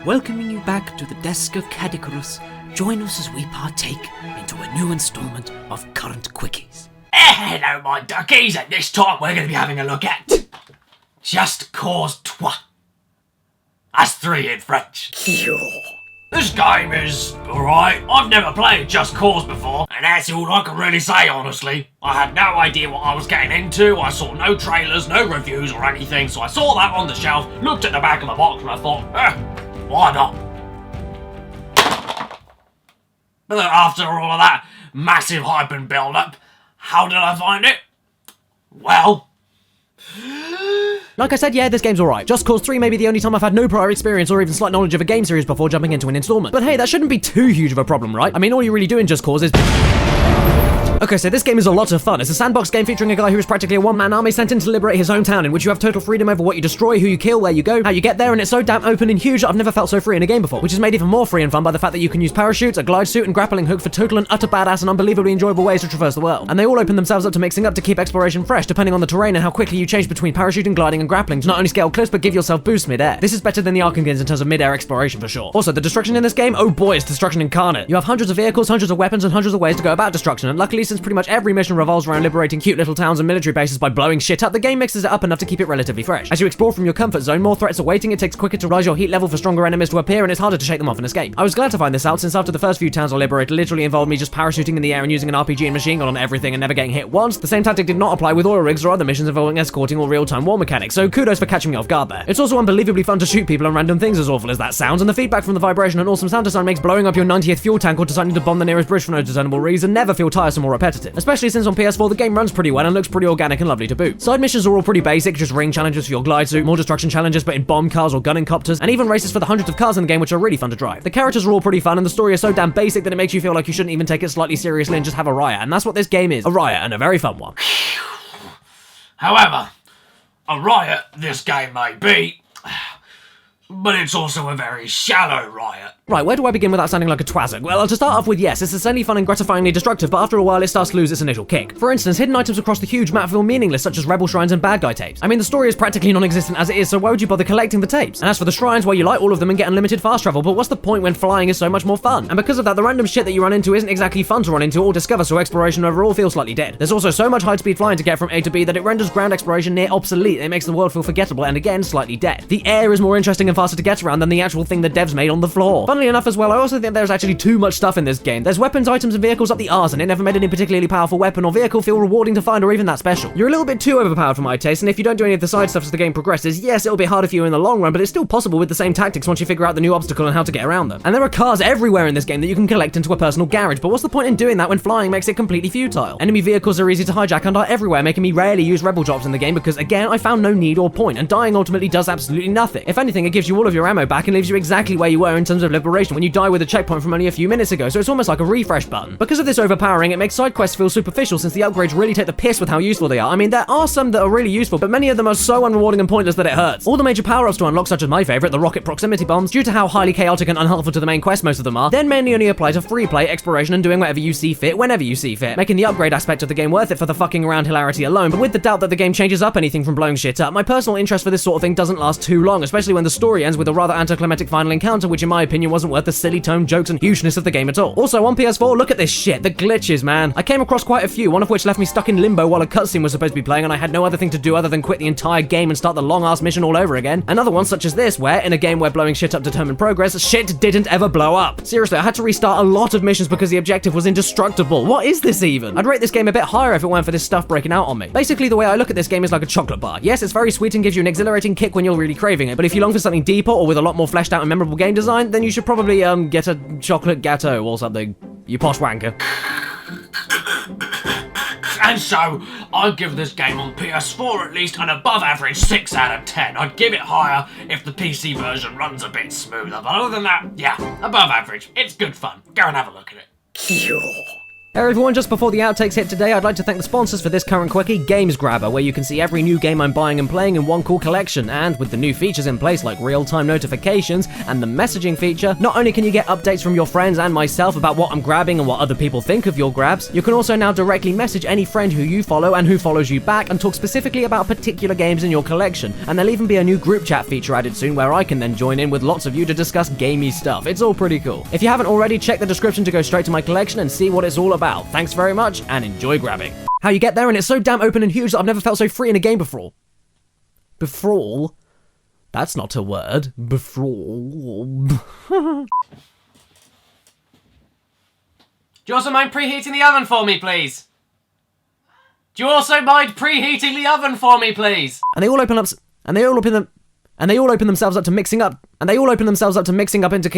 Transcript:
welcoming you back to the desk of Caddicarus. Join us as we partake into a new instalment of Current Quickies. Hello my duckies, and this time we're going to be having a look at Just Cause 3. That's 3 in French. This game is alright. I've never played Just Cause before, and that's all I can really say, honestly. I had no idea what I was getting into. I saw no trailers, no reviews or anything, so I saw that on the shelf, looked at the back of the box, and I thought, why not? But then after all of that massive hype and build-up, how did I find it? Well, like I said, yeah, this game's alright. Just Cause 3 may be the only time I've had no prior experience or even slight knowledge of a game series before jumping into an installment. But hey, that shouldn't be too huge of a problem, right? I mean, all you really do in Just Cause is... Okay, so this game is a lot of fun. It's a sandbox game featuring a guy who is practically a one-man army sent in to liberate his hometown, in which you have total freedom over what you destroy, who you kill, where you go, how you get there, and it's so damn open and huge that I've never felt so free in a game before, which is made even more free and fun by the fact that you can use parachutes, a glide suit, and grappling hook for total and utter badass and unbelievably enjoyable ways to traverse the world. And they all open themselves up to mixing up to keep exploration fresh, depending on the terrain and how quickly you change between parachuting, gliding, and grappling to not only scale cliffs, but give yourself boosts mid-air. This is better than the Arkham games in terms of mid-air exploration for sure. Also, the destruction in this game, oh boy, it's destruction incarnate. You have hundreds of vehicles, hundreds of weapons, and hundreds of ways to go about destruction, and luckily, since pretty much every mission revolves around liberating cute little towns and military bases by blowing shit up, the game mixes it up enough to keep it relatively fresh. As you explore from your comfort zone, more threats are waiting, it takes quicker to rise your heat level for stronger enemies to appear, and it's harder to shake them off and escape. I was glad to find this out, since after the first few towns I liberated literally involved me just parachuting in the air and using an RPG and machine gun on everything and never getting hit once. The same tactic did not apply with oil rigs or other missions involving escorting or real-time war mechanics, so kudos for catching me off guard there. It's also unbelievably fun to shoot people and random things, as awful as that sounds, and the feedback from the vibration and awesome sound design makes blowing up your 90th fuel tank or deciding to bomb the nearest bridge for no discernible reason never feel tiresome or repetitive, especially since on PS4 the game runs pretty well and looks pretty organic and lovely to boot. Side missions are all pretty basic, just ring challenges for your glide suit, more destruction challenges but in bomb cars or gunning copters, and even races for the hundreds of cars in the game which are really fun to drive. The characters are all pretty fun and the story is so damn basic that it makes you feel like you shouldn't even take it slightly seriously and just have a riot, and that's what this game is, a riot, and a very fun one. however, a riot this game may be, but it's also a very shallow riot. Right, where do I begin without sounding like a twazzock? Well, to start off with, yes, it's certainly fun and gratifyingly destructive, but after a while it starts to lose its initial kick. For instance, hidden items across the huge map feel meaningless, such as rebel shrines and bad guy tapes. I mean, the story is practically non-existent as it is, so why would you bother collecting the tapes? And as for the shrines, well, you light all of them and get unlimited fast travel, but what's the point when flying is so much more fun? And because of that, the random shit that you run into isn't exactly fun to run into or discover, so exploration overall feels slightly dead. There's also so much high-speed flying to get from A to B that it renders ground exploration near obsolete. It makes the world feel forgettable and again, slightly dead. The air is more interesting and faster to get around than the actual thing the devs made on the floor. Funnily enough as well, I also think there's actually too much stuff in this game. There's weapons, items, and vehicles up the arse, and it never made any particularly powerful weapon or vehicle feel rewarding to find or even that special. You're a little bit too overpowered for my taste, and if you don't do any of the side stuff as the game progresses, yes, it'll be harder for you in the long run, but it's still possible with the same tactics once you figure out the new obstacle and how to get around them. And there are cars everywhere in this game that you can collect into a personal garage, but what's the point in doing that when flying makes it completely futile? Enemy vehicles are easy to hijack and are everywhere, making me rarely use rebel drops in the game because, again, I found no need or point, and dying ultimately does absolutely nothing. If anything, it gives you all of your ammo back and leaves you exactly where you were in terms of liberation when you die with a checkpoint from only a few minutes ago, so it's almost like a refresh button. Because of this overpowering, it makes side quests feel superficial since the upgrades really take the piss with how useful they are. I mean, there are some that are really useful, but many of them are so unrewarding and pointless that it hurts. All the major power-ups to unlock, such as my favorite, the rocket proximity bombs, due to how highly chaotic and unhelpful to the main quest most of them are, then mainly only apply to free play, exploration, and doing whatever you see fit, whenever you see fit, making the upgrade aspect of the game worth it for the fucking around hilarity alone, but with the doubt that the game changes up anything from blowing shit up. My personal interest for this sort of thing doesn't last too long, especially when the story ends with a rather anticlimactic final encounter, which in my opinion wasn't worth the silly tone, jokes, and hugeness of the game at all. Also, on PS4, look at this shit, the glitches, man. I came across quite a few, one of which left me stuck in limbo while a cutscene was supposed to be playing and I had no other thing to do other than quit the entire game and start the long-ass mission all over again. Another one such as this, where, in a game where blowing shit up determined progress, shit didn't ever blow up. Seriously, I had to restart a lot of missions because the objective was indestructible. What is this even? I'd rate this game a bit higher if it weren't for this stuff breaking out on me. Basically, the way I look at this game is like a chocolate bar. Yes, it's very sweet and gives you an exhilarating kick when you're really craving it, but if you long for something deeper or with a lot more fleshed out and memorable game design, then you should probably, get a chocolate gâteau or something. You posh wanker. And so, I'd give this game on PS4 at least an above average 6 out of 10. I'd give it higher if the PC version runs a bit smoother, but other than that, yeah, above average. It's good fun. Go and have a look at it. Hey everyone, just before the outtakes hit today, I'd like to thank the sponsors for this current quickie, Games Grabber, where you can see every new game I'm buying and playing in one cool collection, and with the new features in place like real-time notifications and the messaging feature, not only can you get updates from your friends and myself about what I'm grabbing and what other people think of your grabs, you can also now directly message any friend who you follow and who follows you back and talk specifically about particular games in your collection, and there'll even be a new group chat feature added soon where I can then join in with lots of you to discuss gamey stuff. It's all pretty cool. If you haven't already, check the description to go straight to my collection and see what it's all about. Thanks very much, and enjoy grabbing. How you get there, and it's so damn open and huge that I've never felt so free in a game before. Befrawl? That's not a word. Befrawl. Do you also mind preheating the oven for me, please? Do you also mind preheating the oven for me, please? And they all open up, and they all open themselves up to mixing up, into